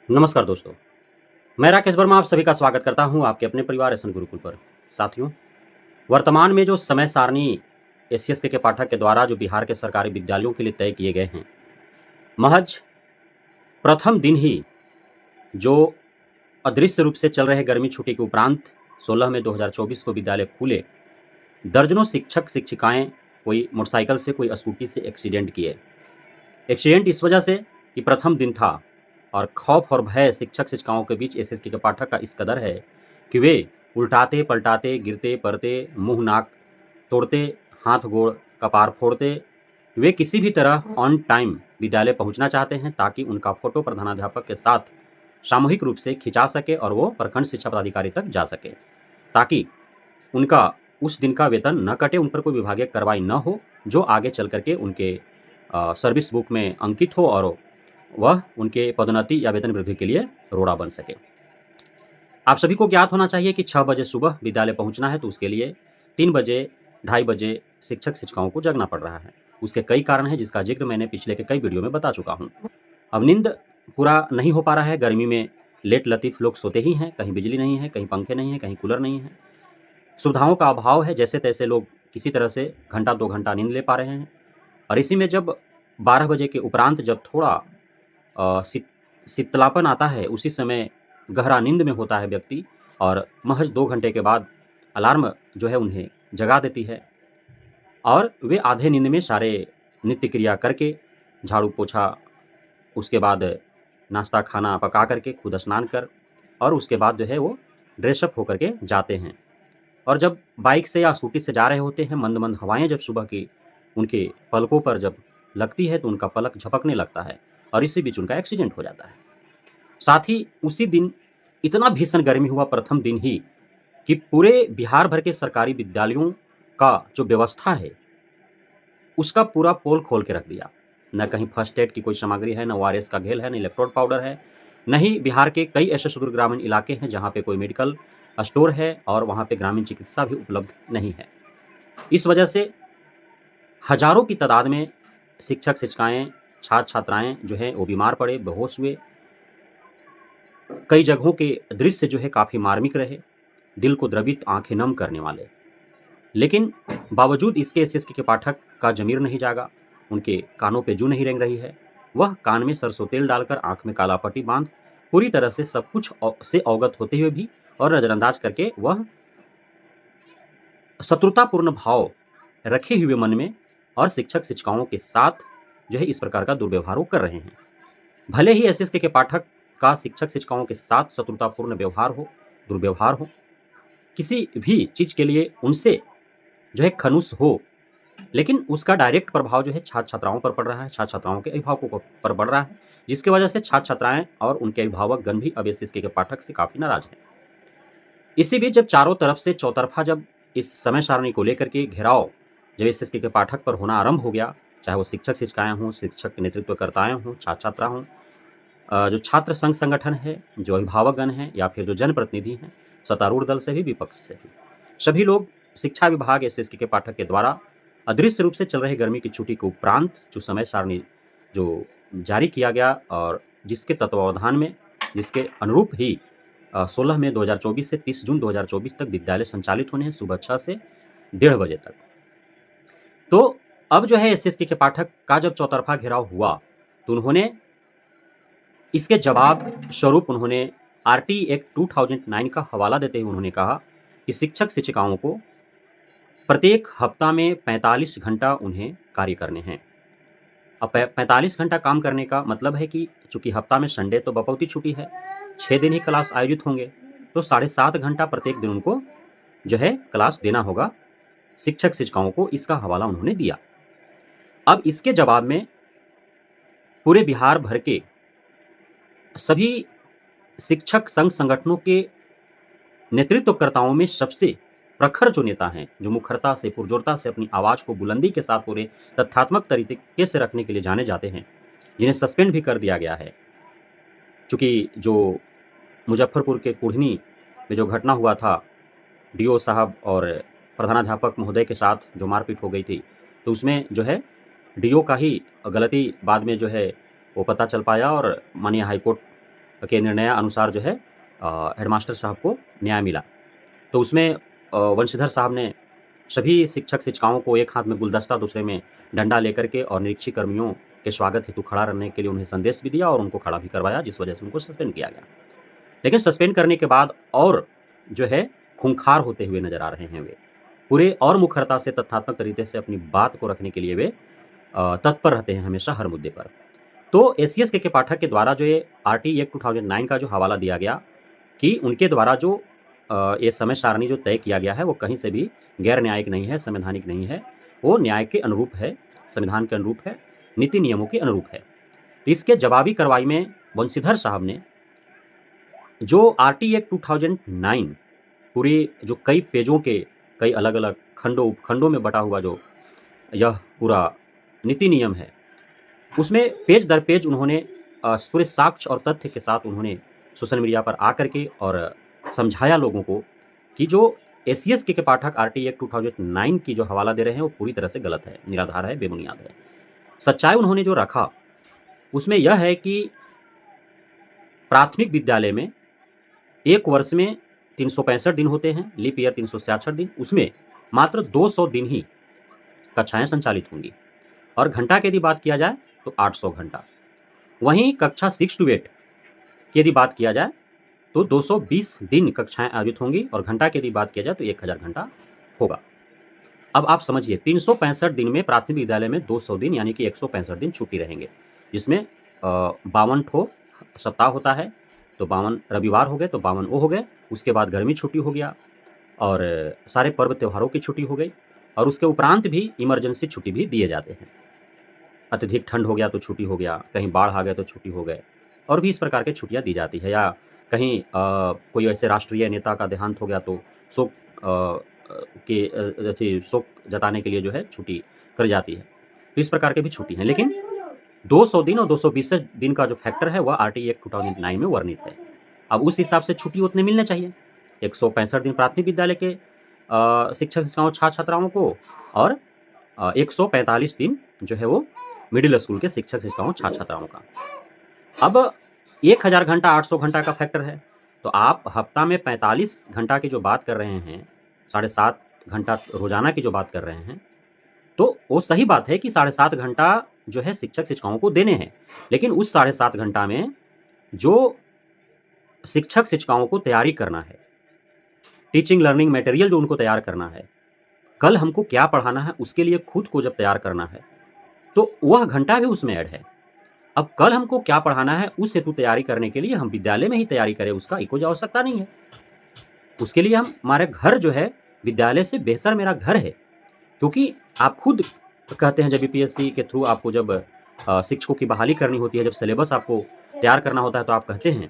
नमस्कार दोस्तों, मैं राकेश वर्मा आप सभी का स्वागत करता हूं आपके अपने परिवार एसएन गुरुकुल पर। साथियों, वर्तमान में जो समय सारणी एससीएसटी के पाठक के द्वारा जो बिहार के सरकारी विद्यालयों के लिए तय किए गए हैं, महज प्रथम दिन ही जो अदृश्य रूप से चल रहे गर्मी छुट्टी के उपरांत 16 मई 2024 को विद्यालय खुले, दर्जनों शिक्षक-शिक्षिकाएं कोई मोटरसाइकिल से, कोई स्कूटी से एक्सीडेंट किए। एक्सीडेंट इस वजह से कि प्रथम दिन था और खौफ और भय शिक्षक-शिक्षिकाओं के बीच एसएसके के पाठक का इस कदर है कि वे उल्टाते-पलटाते, गिरते-पड़ते, मुँह-नाक तोड़ते, हाथ-गोड़, कपार फोड़ते, वे किसी भी तरह ऑन टाइम विद्यालय पहुंचना चाहते हैं ताकि उनका फोटो प्रधानाध्यापक के साथ सामूहिक रूप से खिंचा सके और वो प्रखंड शिक्षा पदाधिकारी तक जा सके, ताकि उनका उस दिन का वेतन न कटे, उन पर कोई विभागीय कार्रवाई न हो, जो आगे चल करके उनके सर्विस बुक में अंकित हो और वह उनके पदोन्नति या वेतन वृद्धि के लिए रोड़ा बन सके। आप सभी को ज्ञात होना चाहिए कि 6 बजे सुबह विद्यालय पहुंचना है, तो उसके लिए 3 बजे, ढाई बजे शिक्षक-शिक्षिकाओं को जगना पड़ रहा है। उसके कई कारण हैं, जिसका ज़िक्र मैंने पिछले के कई वीडियो में बता चुका हूँ। अब नींद पूरा नहीं हो पा रहा है, गर्मी में लेट लतीफ़ लोग सोते ही हैं, कहीं बिजली नहीं है, कहीं पंखे नहीं हैं, कहीं कूलर नहीं है। सुविधाओं का अभाव है, जैसे-तैसे लोग किसी तरह से घंटा 2 घंटा नींद ले पा रहे हैं और इसी में जब 12 बजे के उपरांत जब थोड़ा शीतलापन आता है, उसी समय गहरा नींद में होता है व्यक्ति और महज 2 घंटे के बाद अलार्म जो है उन्हें जगा देती है और वे आधे नींद में सारे नित्य क्रिया करके, झाड़ू पोछा, उसके बाद नाश्ता खाना पका करके खुद स्नान कर और उसके बाद जो है वो ड्रेसअप होकर के जाते हैं और जब बाइक से या स्कूटी से जा रहे होते हैं, मंद-मंद हवाएँ जब सुबह की उनके पलकों पर जब लगती है, तो उनका पलक झपकने लगता है और इसी बीच उनका एक्सीडेंट हो जाता है। साथ ही उसी दिन इतना भीषण गर्मी हुआ प्रथम दिन ही कि पूरे बिहार भर के सरकारी विद्यालयों का जो व्यवस्था है, उसका पूरा पोल खोल के रख दिया। न कहीं फर्स्ट एड की कोई सामग्री है, न ओआरएस का घेल है, न इलेक्ट्रोल पाउडर है, न ही बिहार के कई ऐसे सुदूर ग्रामीण इलाके हैं जहाँ पे कोई मेडिकल स्टोर है और वहाँ पे ग्रामीण चिकित्सा भी उपलब्ध नहीं है। इस वजह से हज़ारों की तादाद में शिक्षक-शिक्षिकाएँ, छात्र-छात्राएँ जो हैं वो बीमार पड़े, बेहोश हुए। कई जगहों के दृश्य जो है काफ़ी मार्मिक रहे, दिल को द्रवित, आँखें नम करने वाले। लेकिन बावजूद इसके एसएसके के पाठक का ज़मीर नहीं जागा, उनके कानों पे जूं नहीं रेंग रही है। वह कान में सरसों तेल डालकर, आँख में काला पट्टी बाँध, पूरी तरह से सब कुछ से अवगत होते हुए भी और नज़रअंदाज करके वह शत्रुतापूर्ण भाव रखे हुए मन में और शिक्षक-शिक्षिकाओं के साथ जो है इस प्रकार का दुर्व्यवहार वो कर रहे हैं। भले ही एसएसके के पाठक का शिक्षक-शिक्षिकाओं के साथ शत्रुतापूर्ण व्यवहार हो, दुर्व्यवहार हो, किसी भी चीज़ के लिए उनसे जो है खनुस हो, लेकिन उसका डायरेक्ट प्रभाव जो है छात्र-छात्राओं पर पड़ रहा है, छात्र-छात्राओं के अभिभावकों पर पड़ रहा है, जिसकी वजह से छात्र-छात्राएँ और उनके अभिभावकगण भी अब एसएसके के पाठक से काफ़ी नाराज़ हैं। इसी बीच जब चारों तरफ से चौतरफा जब इस समय सारणी को लेकर के घेराव जब एसएसके के पाठक पर होना आरंभ हो गया, चाहे वो शिक्षक-शिक्षिकाएँ हों, शिक्षक नेतृत्वकर्ताएँ हों, छात्र-छात्रा हों, जो छात्र संघ संगठन है, जो अभिभावकगण हैं या फिर जो जनप्रतिनिधि हैं, सत्तारूढ़ दल से भी, विपक्ष से भी, सभी लोग शिक्षा विभाग एसएसके के पाठक के द्वारा अदृश्य रूप से चल रही गर्मी की छुट्टी के उपरांत जो समय सारणी जो जारी किया गया और जिसके तत्वावधान में, जिसके अनुरूप ही 16 मई 2024 से 30 जून 2024 तक विद्यालय संचालित होने हैं सुबह 6 से 1:30 बजे तक। तो अब जो है एसएसके के पाठक का जब चौतरफा घेराव हुआ, तो उन्होंने इसके जवाब स्वरूप उन्होंने आरटी एक्ट 2009 का हवाला देते हुए उन्होंने कहा कि शिक्षक-शिक्षिकाओं को प्रत्येक हफ्ता में 45 घंटा उन्हें कार्य करने हैं। अब 45 घंटा काम करने का मतलब है कि चूँकि हफ्ता में संडे तो बपौती छुट्टी है, 6 दिन ही क्लास आयोजित होंगे, तो 7.5 घंटा प्रत्येक दिन उनको जो है क्लास देना होगा। शिक्षक-शिक्षिकाओं को इसका हवाला उन्होंने दिया। अब इसके जवाब में पूरे बिहार भर के सभी शिक्षक संघ संगठनों के नेतृत्वकर्ताओं में सबसे प्रखर जो नेता हैं, जो मुखरता से, पुरजोरता से अपनी आवाज़ को बुलंदी के साथ पूरे तथ्यात्मक तरीके से रखने के लिए जाने जाते हैं, जिन्हें सस्पेंड भी कर दिया गया है। चूँकि जो मुज़फ्फरपुर के कुढ़नी में जो घटना हुआ था, डीओ साहब और प्रधानाध्यापक महोदय के साथ जो मारपीट हो गई थी, तो उसमें जो है डीओ का ही गलती बाद में जो है वो पता चल पाया और माननीय हाईकोर्ट के निर्णयानुसार जो है हेडमास्टर साहब को न्याय मिला। तो उसमें वंशीधर साहब ने सभी शिक्षक-शिक्षिकाओं को एक हाथ में गुलदस्ता, दूसरे में डंडा लेकर के और निरीक्षी कर्मियों के स्वागत हेतु खड़ा रहने के लिए उन्हें संदेश भी दिया और उनको खड़ा भी करवाया, जिस वजह से उनको सस्पेंड किया गया। लेकिन सस्पेंड करने के बाद और जो है खूंखार होते हुए नज़र आ रहे हैं वे। पूरे और मुखरता से, तथ्यात्मक तरीके से अपनी बात को रखने के लिए वे तत्पर रहते हैं हमेशा हर मुद्दे पर। तो एसीएस के पाठक के द्वारा जो ये आरटी एक्ट 2009 का जो हवाला दिया गया कि उनके द्वारा जो ये समय सारणी जो तय किया गया है वो कहीं से भी गैर न्यायिक नहीं है, संवैधानिक नहीं है, वो न्याय के अनुरूप है, संविधान के अनुरूप है, नीति नियमों के अनुरूप है। तो इसके जवाबी कार्रवाई में वंशीधर साहब ने जो आरटी एक्ट 2009 पूरी जो कई पेजों के कई अलग-अलग खंडों, उपखंडों में बटा हुआ जो यह पूरा नीति नियम है, उसमें पेज दर पेज उन्होंने पूरे साक्ष्य और तथ्य के साथ उन्होंने सोशल मीडिया पर आकर के और समझाया लोगों को कि जो एसीएस के पाठक आरटी एक्ट 2009 की जो हवाला दे रहे हैं वो पूरी तरह से गलत है, निराधार है, बेबुनियाद है। सच्चाई उन्होंने जो रखा उसमें यह है कि प्राथमिक विद्यालय में एक वर्ष में 365 दिन होते हैं, लीप ईयर 366 दिन, उसमें मात्र 200 दिन ही कक्षाएं संचालित होंगी और घंटा की यदि बात किया जाए तो 800 घंटा। वहीं कक्षा 6 to 8 की यदि बात किया जाए तो 220 दिन कक्षाएं आयोजित होंगी और घंटा की यदि बात किया जाए तो 1000 घंटा होगा। अब आप समझिए 365 दिन में प्राथमिक विद्यालय में 200 दिन यानी कि 165 दिन छुट्टी रहेंगे, जिसमें 52 ठो सप्ताह होता है, तो 52 रविवार हो गए तो 52 वो हो गए, उसके बाद गर्मी छुट्टी हो गया और सारे पर्व त्योहारों की छुट्टी हो गई और उसके उपरांत भी इमरजेंसी छुट्टी भी दिए जाते हैं। अत्यधिक ठंड हो गया तो छुट्टी हो गया, कहीं बाढ़ आ गए तो छुट्टी हो गए और भी इस प्रकार की छुट्टियाँ दी जाती है। या कहीं कोई ऐसे राष्ट्रीय नेता का देहांत हो गया तो शोक शोक जताने के लिए जो है छुट्टी कर जाती है। तो इस प्रकार के भी छुट्टी हैं, लेकिन 200 दिन और 220 दिन का जो फैक्टर है वह आरटी एक्ट 2009 में वर्णित है। अब उस हिसाब से छुट्टी उतने मिलने चाहिए, 165 दिन प्राथमिक विद्यालय के शिक्षक-शिक्षिकाओं, छात्र-छात्राओं को और 145 दिन जो है वो मिडिल स्कूल के शिक्षक-शिक्षिकाओं, छात्र-छात्राओं का। अब 1000 घंटा 800 घंटा का फैक्टर है, तो आप हफ्ता में 45 घंटा की जो बात कर रहे हैं, 7.5 घंटा रोज़ाना की जो बात कर रहे हैं, तो वो सही बात है कि 7.5 घंटा जो है शिक्षक-शिक्षिकाओं को देने हैं। लेकिन उस 7.5 घंटा में जो शिक्षक-शिक्षिकाओं को तैयारी करना है, टीचिंग लर्निंग मटेरियल जो उनको तैयार करना है, कल हमको क्या पढ़ाना है उसके लिए खुद को जब तैयार करना है, तो वह घंटा भी उसमें ऐड है। अब कल हमको क्या पढ़ाना है उस हेतु तैयारी करने के लिए हम विद्यालय में ही तैयारी करें, उसका कोई आवश्यकता नहीं है। उसके लिए हमारे घर जो है विद्यालय से बेहतर मेरा घर है, क्योंकि आप खुद कहते हैं जब यूपीएससी के थ्रू आपको जब शिक्षकों की बहाली करनी होती है, जब सिलेबस आपको तैयार करना होता है, तो आप कहते हैं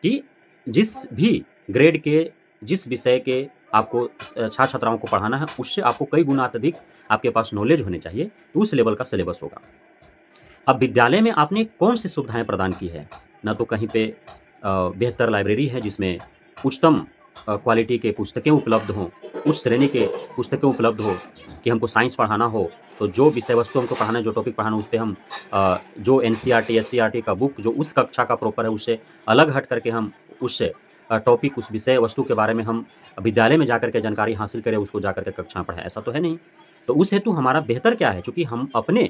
कि जिस भी ग्रेड के, जिस विषय के आपको छात्र-छात्राओं को पढ़ाना है, उससे आपको कई गुना अत्यधिक आपके पास नॉलेज होने चाहिए, तो उस लेवल का सिलेबस होगा। अब विद्यालय में आपने कौन-सी सुविधाएँ प्रदान की है? ना तो कहीं पे बेहतर लाइब्रेरी है जिसमें उच्चतम क्वालिटी के पुस्तकें उपलब्ध हों, उच्च श्रेणी के पुस्तकें उपलब्ध हो कि हमको साइंस पढ़ाना हो, तो जो विषय वस्तु हमको पढ़ाना है, जो टॉपिक पढ़ाना है, उस पे हम जो एनसीईआरटी, एससीईआरटी का बुक जो उस कक्षा का प्रॉपर है, उससे अलग हट करके हम उस टॉपिक, उस विषय वस्तु के बारे में हम विद्यालय में जाकर के जानकारी हासिल करें, उसको जाकर के कक्षा में पढ़ाएँ, ऐसा तो है नहीं। तो उस हेतु हमारा बेहतर क्या है? चूँकि हम अपने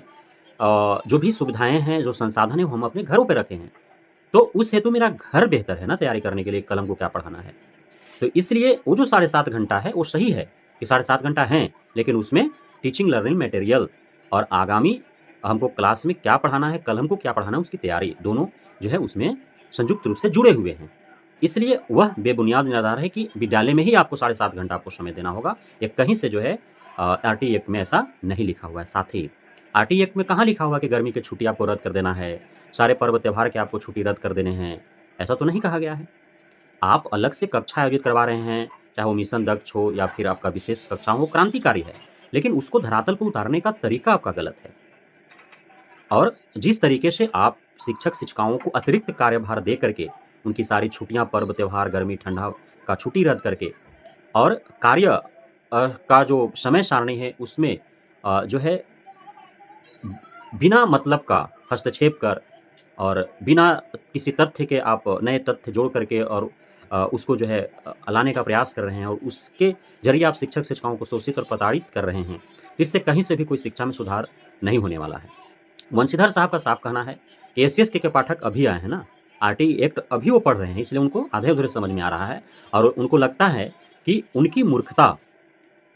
जो भी सुविधाएँ हैं, जो संसाधन हैं, वो हम अपने घरों पे रखे हैं। तो उस हेतु मेरा घर बेहतर है ना तैयारी करने के लिए, कल हमको क्या पढ़ाना है। तो इसलिए वो जो 7.5 घंटा है, वो सही है कि 7.5 घंटा हैं, लेकिन उसमें टीचिंग लर्निंग मटेरियल और आगामी हमको क्लास में क्या पढ़ाना है, कल हमको क्या पढ़ाना है, उसकी तैयारी, दोनों जो है उसमें संयुक्त रूप से जुड़े हुए हैं। इसलिए वह बेबुनियाद निराधार है कि विद्यालय में ही आपको 7.5 घंटा आपको समय देना होगा। ये कहीं से जो है आरटी एक्ट में ऐसा नहीं लिखा हुआ है। साथ ही आरटी एक्ट में कहाँ लिखा हुआ है कि गर्मी की छुट्टी आपको रद्द कर देना है, सारे पर्व त्योहार के आपको छुट्टी रद्द कर देने हैं, ऐसा तो नहीं कहा गया है। आप अलग से कक्षा आयोजित करवा रहे हैं, चाहे वो मिशन दक्ष हो या फिर आपका विशेष कक्षा हो, क्रांतिकारी है, लेकिन उसको धरातल पर उतारने का तरीका आपका गलत है। और जिस तरीके से आप शिक्षक-शिक्षिकाओं को अतिरिक्त कार्यभार दे करके उनकी सारी छुट्टियाँ, पर्व त्योहार, गर्मी ठंडा का छुट्टी रद्द करके और कार्य का जो समय सारणी है उसमें जो है बिना मतलब का हस्तक्षेप कर और बिना किसी तथ्य के आप नए तथ्य जोड़ करके और उसको जो है लाने का प्रयास कर रहे हैं और उसके ज़रिए आप शिक्षक-शिक्षिकाओं को शोषित और प्रताड़ित कर रहे हैं। इससे कहीं से भी कोई शिक्षा में सुधार नहीं होने वाला है। वंशीधर साहब का साफ कहना है, एसीएस के पाठक अभी आए हैं ना, आरटीई एक्ट अभी वो पढ़ रहे हैं, इसलिए उनको आधे-अधूरे समझ में आ रहा है और उनको लगता है कि उनकी मूर्खता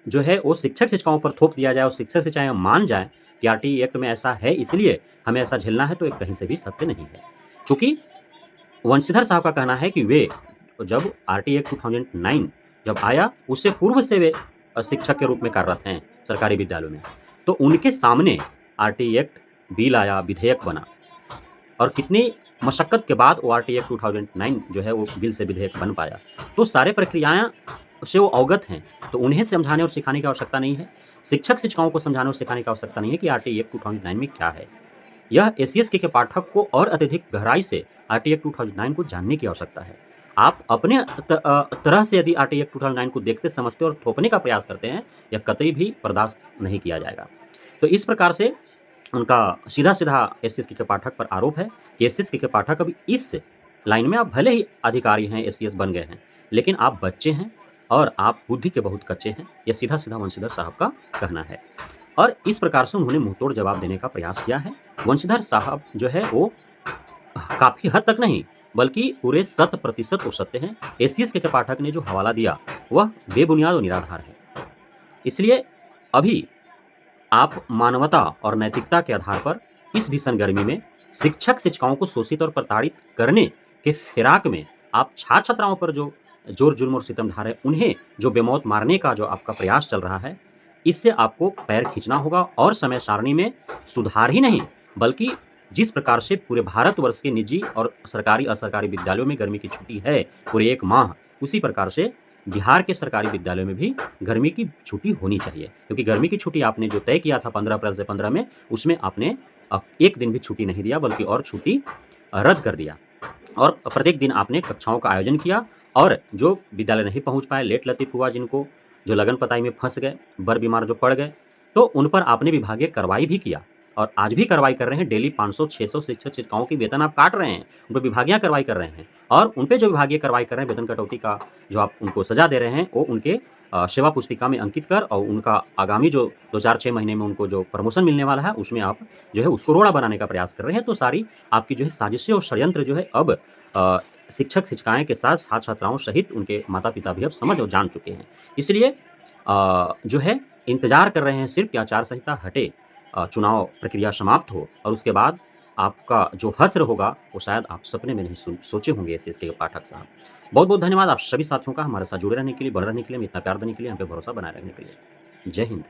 जो है वो शिक्षक-शिक्षिकाओं पर थोप दिया जाए और शिक्षक-शिक्षिकाएँ मान जाएँ कि आरटीई एक्ट में ऐसा है इसलिए हमें ऐसा झेलना है, तो ये कहीं से भी सत्य नहीं है। क्योंकि वंशीधर साहब का कहना है कि वे जब आरटीई एक्ट 2009 जब आया, उससे पूर्व से वे शिक्षक के रूप में कार्यरत हैं सरकारी विद्यालयों में। तो उनके सामने आरटीई एक्ट बिल आया, विधेयक बना और कितनी मशक्कत के बाद वो आरटीई एक्ट 2009 जो है वो बिल से विधेयक बन पाया। तो सारे प्रक्रियाएँ से वो अवगत हैं, तो उन्हें समझाने और सिखाने की आवश्यकता नहीं है। शिक्षक-शिक्षिकाओं को समझाने और सिखाने की आवश्यकता नहीं है कि आरटीई एक्ट 2009 में क्या है। यह एसीएस के पाठक को और अत्यधिक गहराई से आरटीई एक्ट 2009 को जानने की आवश्यकता है। आप अपने तरह से यदि आरटीई एक्ट 2009 को देखते, समझते और थोपने का प्रयास करते हैं, यह कतई भी बर्दाश्त नहीं किया जाएगा। तो इस प्रकार से उनका सीधा-सीधा एसीएस के पाठक पर आरोप है कि एसीएस के पाठक अभी इस लाइन में आप भले ही अधिकारी हैं, एसीएस बन गए हैं, लेकिन आप बच्चे हैं और आप बुद्धि के बहुत कच्चे हैं। यह सीधा-सीधा वंशीधर साहब का कहना है और इस प्रकार से उन्होंने मुँहतोड़ जवाब देने का प्रयास किया है। वंशीधर साहब जो है वो काफ़ी हद तक नहीं, बल्कि पूरे 100% वो सत्य हैं। एसीएस के पाठक ने जो हवाला दिया, वह बेबुनियाद और निराधार है। इसलिए अभी आप मानवता और नैतिकता के आधार पर इस भीषण गर्मी में शिक्षक-शिक्षिकाओं को शोषित और प्रताड़ित करने के फिराक में आप छात्र-छात्राओं पर जो ज़ोर-जुल्म और सितम ढा रहे हैं, उन्हें जो बेमौत मारने का जो आपका प्रयास चल रहा है, इससे आपको पैर खींचना होगा और समय सारणी में सुधार ही नहीं, बल्कि जिस प्रकार से पूरे भारतवर्ष के निजी और सरकारी, असरकारी विद्यालयों में गर्मी की छुट्टी है, पूरे 1 माह, उसी प्रकार से बिहार के सरकारी विद्यालयों में भी गर्मी की छुट्टी होनी चाहिए। क्योंकि गर्मी की छुट्टी आपने जो तय किया था 15 अप्रैल से 15 में, उसमें आपने 1 दिन भी छुट्टी नहीं दिया, बल्कि और छुट्टी रद्द कर दिया और प्रत्येक दिन आपने कक्षाओं का आयोजन किया और जो विद्यालय नहीं पहुँच पाए, लेट लतीफ़ हुआ जिनको, जो लगन-पताई में फँस गए, बर बीमार जो पड़ गए, तो उन पर आपने विभागीय कार्रवाई भी किया और आज भी कार्रवाई कर रहे हैं। डेली 500-600 शिक्षक-शिक्षिकाओं की वेतन आप काट रहे हैं, उन पे विभागीय कार्रवाई कर रहे हैं और उन पे जो विभागीय कार्रवाई कर रहे हैं, वेतन कटौती का जो आप उनको सज़ा दे रहे हैं, वो उनके सेवा पुस्तिका में अंकित कर और उनका आगामी जो 2-4-6 महीने में उनको जो प्रमोशन मिलने वाला है, उसमें आप जो है उसको रोड़ा बनाने का प्रयास कर रहे हैं। तो सारी आपकी जो है साजिशें और षड्यंत्र जो है अब शिक्षक-शिक्षिकाएँ के साथ छात्र-छात्राओं सहित उनके माता-पिता भी अब समझ और जान चुके हैं। इसलिए जो है इंतज़ार कर रहे हैं सिर्फ़ कि आचार संहिता हटे, चुनाव प्रक्रिया समाप्त हो और उसके बाद आपका जो हश्र होगा, वो शायद आप सपने में नहीं सोचे होंगे एसीएस के पाठक साहब। बहुत-बहुत धन्यवाद आप सभी साथियों का हमारे साथ जुड़े रहने के लिए, बने रहने के लिए, इतना प्यार देने के लिए, हम पे भरोसा बनाए रखने के लिए। जय हिंद।